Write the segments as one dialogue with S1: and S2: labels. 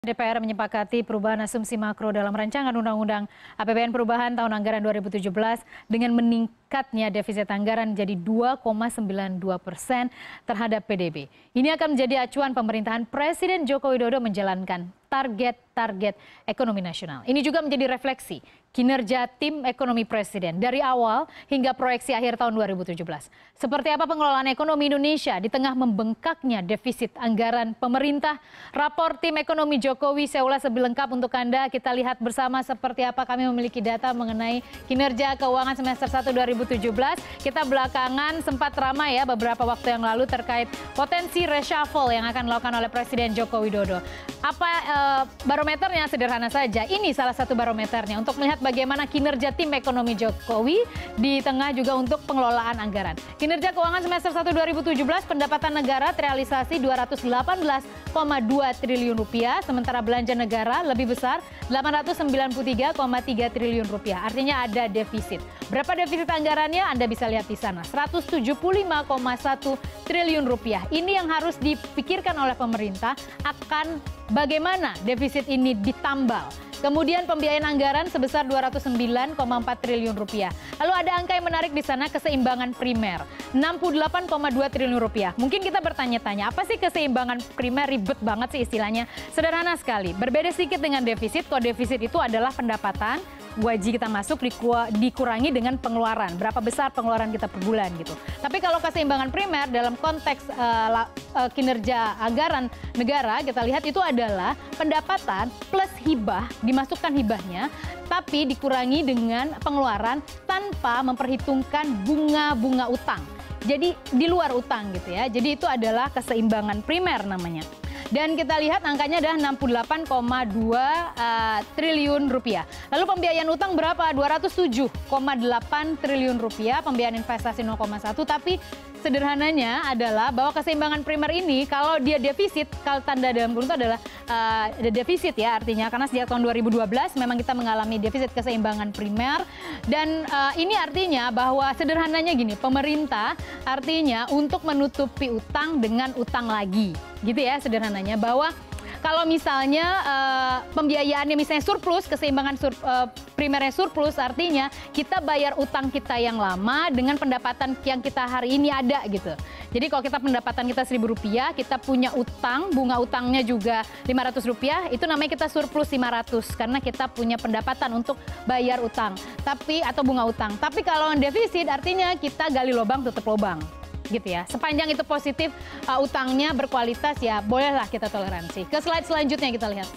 S1: DPR menyepakati perubahan asumsi makro dalam rancangan Undang-Undang APBN Perubahan tahun anggaran 2017 dengan meningkatnya defisit anggaran jadi 2,92% terhadap PDB. Ini akan menjadi acuan pemerintahan Presiden Joko Widodo menjalankan target-target ekonomi nasional. Ini juga menjadi refleksi kinerja tim ekonomi Presiden dari awal hingga proyeksi akhir tahun 2017. Seperti apa pengelolaan ekonomi Indonesia di tengah membengkaknya defisit anggaran pemerintah? Rapor tim ekonomi Jokowi saya ulas lebih lengkap untuk Anda. Kita lihat bersama seperti apa kami memiliki data mengenai kinerja keuangan semester 1 2017. Kita belakangan sempat ramai ya beberapa waktu yang lalu terkait potensi reshuffle yang akan dilakukan oleh Presiden Joko Widodo. Barometernya sederhana saja. Ini salah satu barometernya untuk melihat bagaimana kinerja tim ekonomi Jokowi di tengah juga untuk pengelolaan anggaran. Kinerja keuangan semester 1 2017 pendapatan negara terrealisasi 218,2 triliun rupiah, sementara belanja negara lebih besar 893,3 triliun rupiah. Artinya ada defisit. Berapa defisit anggarannya? Anda bisa lihat di sana. 175,1 triliun rupiah. Ini yang harus dipikirkan oleh pemerintah akan bagaimana defisit ini ditambal. Kemudian pembiayaan anggaran sebesar 209,4 triliun rupiah. Lalu ada angka yang menarik di sana, keseimbangan primer 68,2 triliun rupiah. Mungkin kita bertanya-tanya, apa sih keseimbangan primer? Ribet banget sih istilahnya. Sederhana sekali, berbeda sedikit dengan defisit. Kalau defisit itu adalah pendapatan gaji kita masuk dikurangi dengan pengeluaran. Berapa besar pengeluaran kita per bulan gitu. Tapi kalau keseimbangan primer dalam konteks kinerja anggaran negara, kita lihat itu adalah pendapatan plus hibah, dimasukkan hibahnya, tapi dikurangi dengan pengeluaran tanpa memperhitungkan bunga-bunga utang. Jadi di luar utang gitu ya. Jadi itu adalah keseimbangan primer namanya. Dan kita lihat angkanya adalah 68,2 triliun rupiah. Lalu pembiayaan utang berapa? 207,8 triliun rupiah, pembiayaan investasi 0,1. Tapi sederhananya adalah bahwa keseimbangan primer ini kalau dia defisit, kalau tanda dalam kurung itu adalah defisit ya artinya. Karena sejak tahun 2012 memang kita mengalami defisit keseimbangan primer. Dan ini artinya bahwa sederhananya gini, pemerintah artinya untuk menutupi utang dengan utang lagi. Gitu ya sederhananya, bahwa kalau misalnya pembiayaannya misalnya surplus, keseimbangan primernya surplus, artinya kita bayar utang kita yang lama dengan pendapatan yang kita hari ini ada gitu. Jadi kalau kita pendapatan kita Rp1.000, kita punya utang, bunga utangnya juga Rp500, itu namanya kita surplus 500 karena kita punya pendapatan untuk bayar utang. Atau bunga utang. Tapi kalau defisit artinya kita gali lubang tutup lubang. Gitu ya. Sepanjang itu positif, utangnya berkualitas ya bolehlah kita toleransi. Ke slide selanjutnya kita lihat.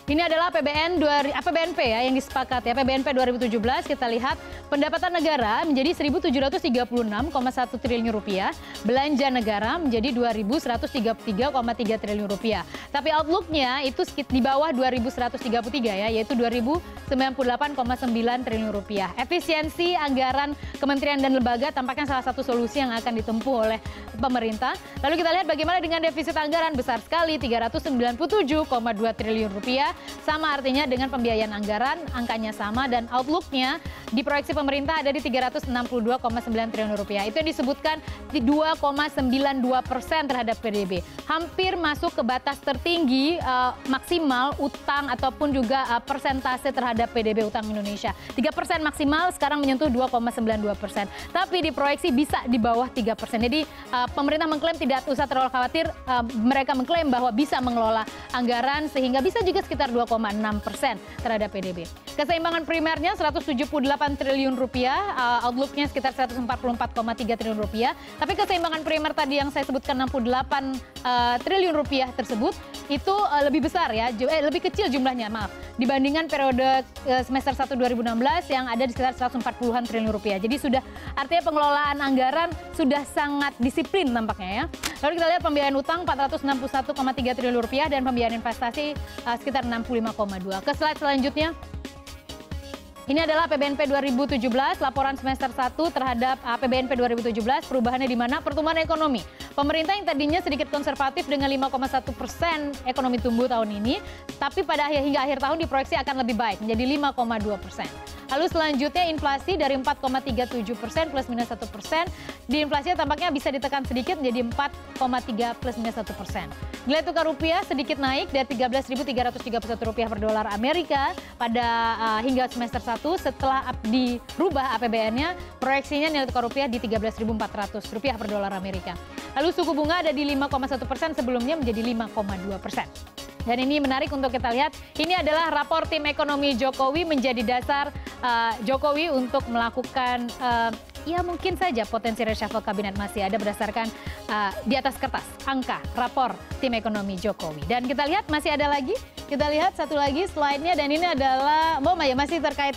S1: Ini adalah APBNP ya yang disepakati. APBNP 2017 kita lihat pendapatan negara menjadi Rp1.736,1 triliun rupiah, belanja negara menjadi Rp2.133,3 triliun rupiah. Tapi outlooknya itu di bawah 2.133 ya, yaitu Rp2.098,9 triliun rupiah. Efisiensi anggaran kementerian dan lembaga tampaknya salah satu solusi yang akan ditempuh oleh pemerintah. Lalu kita lihat bagaimana dengan defisit anggaran besar sekali Rp397,2 triliun rupiah. Sama artinya dengan pembiayaan anggaran, angkanya sama dan outlooknya di proyeksi pemerintah ada di Rp362,9 triliun rupiah. Itu yang disebutkan di 2,92% terhadap PDB. Hampir masuk ke batas tertinggi maksimal utang ataupun juga persentase terhadap PDB utang Indonesia. 3% maksimal, sekarang menyentuh 2,92%. Tapi di proyeksi bisa di bawah 3%. Jadi pemerintah mengklaim tidak usah terlalu khawatir. Mereka mengklaim bahwa bisa mengelola anggaran sehingga bisa juga sekitar 2,6% terhadap PDB. Keseimbangan primernya Rp178 triliun rupiah, outlooknya sekitar Rp144,3 triliun rupiah. Tapi keseimbangan primer tadi yang saya sebutkan 68 triliun rupiah tersebut itu lebih besar ya, lebih kecil jumlahnya maaf dibandingkan periode semester 1 2016 yang ada di sekitar 140-an triliun rupiah. Jadi sudah artinya pengelolaan anggaran sudah sangat disiplin tampaknya ya. Lalu kita lihat pembiayaan utang Rp461,3 triliun rupiah dan pembiayaan investasi sekitar 65,2. Ke slide selanjutnya. Ini adalah APBNP 2017, laporan semester 1 terhadap APBNP 2017, perubahannya di mana? Pertumbuhan ekonomi. Pemerintah yang tadinya sedikit konservatif dengan 5,1% ekonomi tumbuh tahun ini, tapi pada hingga akhir tahun diproyeksi akan lebih baik, menjadi 5,2%. Lalu selanjutnya inflasi dari 4,37% plus minus 1%. Di inflasinya tampaknya bisa ditekan sedikit menjadi 4,3 plus minus 1%. Nilai tukar rupiah sedikit naik dari 13.331 rupiah per dolar Amerika pada hingga semester 1 setelah dirubah APBN-nya, proyeksinya nilai tukar rupiah di 13.400 rupiah per dolar Amerika. Lalu suku bunga ada di 5,1%, sebelumnya menjadi 5,2%. Dan ini menarik untuk kita lihat, ini adalah rapor tim ekonomi Jokowi menjadi dasar Jokowi untuk melakukan ya mungkin saja potensi reshuffle kabinet masih ada berdasarkan di atas kertas angka rapor tim ekonomi Jokowi. Dan kita lihat masih ada lagi, kita lihat satu lagi slide-nya, dan ini adalah masih terkait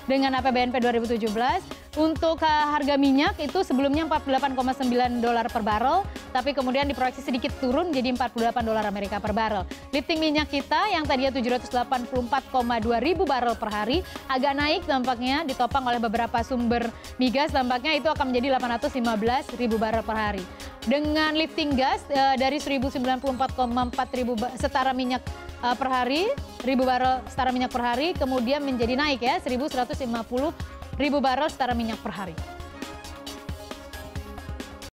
S1: dengan APBNP 2017. Untuk harga minyak itu sebelumnya 48,9 dolar per barrel, tapi kemudian diproyeksi sedikit turun jadi 48 dolar Amerika per barrel. Lifting minyak kita yang tadinya 784,2 ribu barrel per hari agak naik tampaknya, ditopang oleh beberapa sumber migas, tampaknya itu akan menjadi 815 ribu barrel per hari. Dengan lifting gas dari 1094,4 ribu setara minyak per hari, ribu barrel setara minyak per hari, kemudian menjadi naik ya 1150 ribu barrel setara minyak per hari.